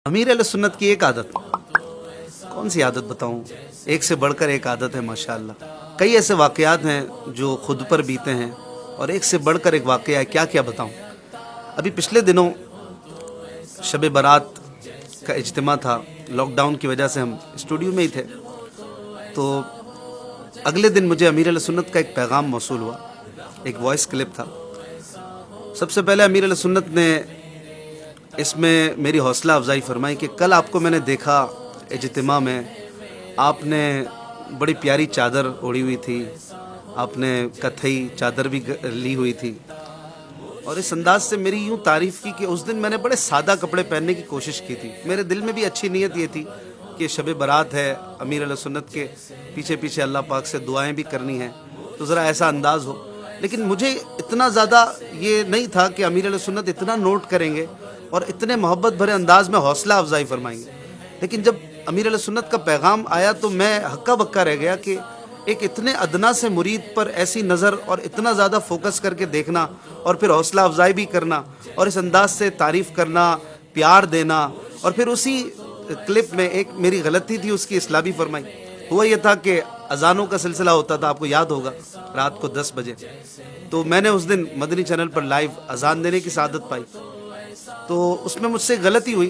अमीर अहले सुन्नत की एक आदत, कौन सी आदत बताऊं, एक से बढ़कर एक आदत है माशाअल्लाह। कई ऐसे वाक़यात हैं जो खुद पर बीते हैं और एक से बढ़कर एक वाक़या है, क्या क्या बताऊं। अभी पिछले दिनों शब बारात का इज्तिमा था, लॉकडाउन की वजह से हम स्टूडियो में ही थे। तो अगले दिन मुझे अमीर अहले सुन्नत का एक पैगाम मौसूल हुआ, एक वॉइस क्लिप था। सबसे पहले अमीर अहले सुन्नत ने इसमें मेरी हौसला अफजाई फरमाई कि कल आपको मैंने देखा इज्तिमा में, आपने बड़ी प्यारी चादर ओढ़ी हुई थी, आपने कथई चादर भी ली हुई थी और इस अंदाज से मेरी यूँ तारीफ़ की कि उस दिन मैंने बड़े सादा कपड़े पहनने की कोशिश की थी। मेरे दिल में भी अच्छी नीयत ये थी कि शब बारात है, अमीर अहले सुन्नत के पीछे पीछे अल्लाह पाक से दुआएं भी करनी हैं, तो ज़रा ऐसा अंदाज़ हो। लेकिन मुझे इतना ज़्यादा ये नहीं था कि अमीर अहले सुन्नत इतना नोट करेंगे और इतने मोहब्बत भरे अंदाज में हौसला अफजाई फरमाएंगे। लेकिन जब अमीर अहले सुन्नत का पैगाम आया तो मैं हक्का बक्का रह गया कि एक इतने अदना से मुरीद पर ऐसी नज़र और इतना ज़्यादा फोकस करके देखना और फिर हौसला अफजाई भी करना और इस अंदाज से तारीफ़ करना, प्यार देना। और फिर उसी क्लिप में एक मेरी गलती थी, उसकी इस्लाह भी फरमाई। हुआ यह था कि अजानों का सिलसिला होता था, आपको याद होगा, रात को 10 बजे। तो मैंने उस दिन मदनी चैनल पर लाइव अजान देने की सआदत पाई। तो उसमें मुझसे गलती हुई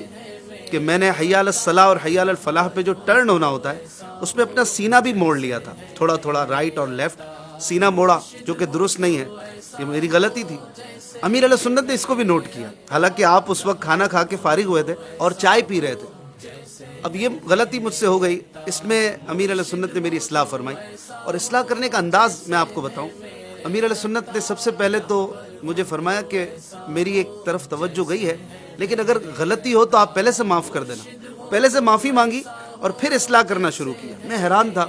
कि मैंने हय्या अलस सलाह और हय्या अलल फलाह पे जो टर्न होना होता है उसमें अपना सीना भी मोड़ लिया था, थोड़ा थोड़ा राइट और लेफ्ट सीना मोड़ा, जो कि दुरुस्त नहीं है, ये मेरी गलती थी। अमीर अहले सुन्नत ने इसको भी नोट किया, हालांकि आप उस वक्त खाना खा के फारिग हुए थे और चाय पी रहे थे। अब ये गलती मुझसे हो गई, इसमें अमीर अहले सुन्नत ने मेरी इस्लाह फरमाई। और इस्लाह करने का अंदाज़ मैं आपको बताऊं, अमीर अहले सुन्नत ने सबसे पहले तो मुझे फरमाया कि मेरी एक तरफ तवज्जो गई है, लेकिन अगर गलती हो तो आप पहले से माफ़ कर देना। पहले से माफ़ी मांगी और फिर इस्लाह करना शुरू किया। मैं हैरान था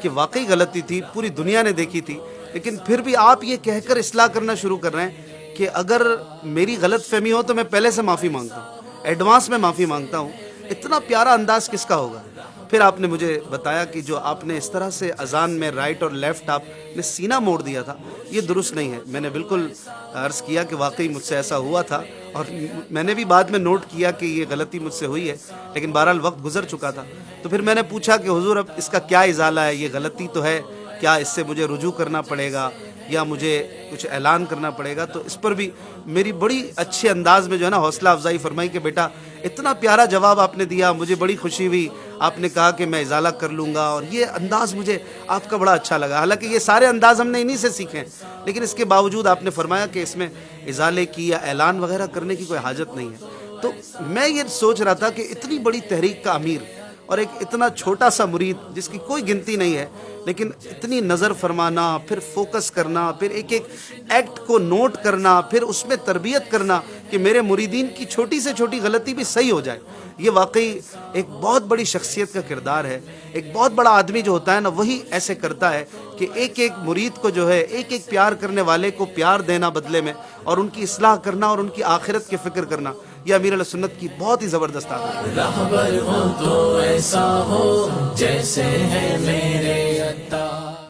कि वाकई गलती थी, पूरी दुनिया ने देखी थी, लेकिन फिर भी आप ये कहकर इस्लाह करना शुरू कर रहे हैं कि अगर मेरी गलत फहमी हो तो मैं पहले से माफ़ी मांगता हूँ, एडवांस में माफ़ी मांगता हूँ। इतना प्यारा अंदाज़ किसका होगा। फिर आपने मुझे बताया कि जो आपने इस तरह से अजान में राइट और लेफ़्ट आपने सीना मोड़ दिया था, ये दुरुस्त नहीं है। मैंने बिल्कुल अर्ज़ किया कि वाकई मुझसे ऐसा हुआ था और मैंने भी बाद में नोट किया कि ये गलती मुझसे हुई है, लेकिन बहरहाल वक्त गुजर चुका था। तो फिर मैंने पूछा कि हुजूर अब इसका क्या इजाला है, ये गलती तो है, क्या इससे मुझे रुजू करना पड़ेगा या मुझे कुछ ऐलान करना पड़ेगा। तो इस पर भी मेरी बड़ी अच्छे अंदाज में जो है ना हौसला अफजाई फरमाई कि बेटा इतना प्यारा जवाब आपने दिया, मुझे बड़ी खुशी हुई। आपने कहा कि मैं इजाला कर लूँगा और ये अंदाज़ मुझे आपका बड़ा अच्छा लगा। हालांकि ये सारे अंदाज़ हमने इन्हीं से सीखे हैं, लेकिन इसके बावजूद आपने फरमाया कि इसमें इजाले की या ऐलान वगैरह करने की कोई हाजत नहीं है। तो मैं ये सोच रहा था कि इतनी बड़ी तहरीक का अमीर और एक इतना छोटा सा मुरीद जिसकी कोई गिनती नहीं है, लेकिन इतनी नज़र फरमाना, फिर फोकस करना, फिर एक एक एक्ट को नोट करना, फिर उसमें तरबियत करना कि मेरे मुरीदीन की छोटी से छोटी गलती भी सही हो जाए, ये वाकई एक बहुत बड़ी शख्सियत का किरदार है। एक बहुत बड़ा आदमी जो होता है ना, वही ऐसे करता है कि एक एक मुरीद को जो है, एक एक प्यार करने वाले को प्यार देना बदले में और उनकी इस्लाह करना और उनकी आखिरत की फ़िक्र करना, यह अमीर अहले सुन्नत की बहुत ही ज़बरदस्त आदत है। रहबर हो तो ऐसा हो जैसे है मेरे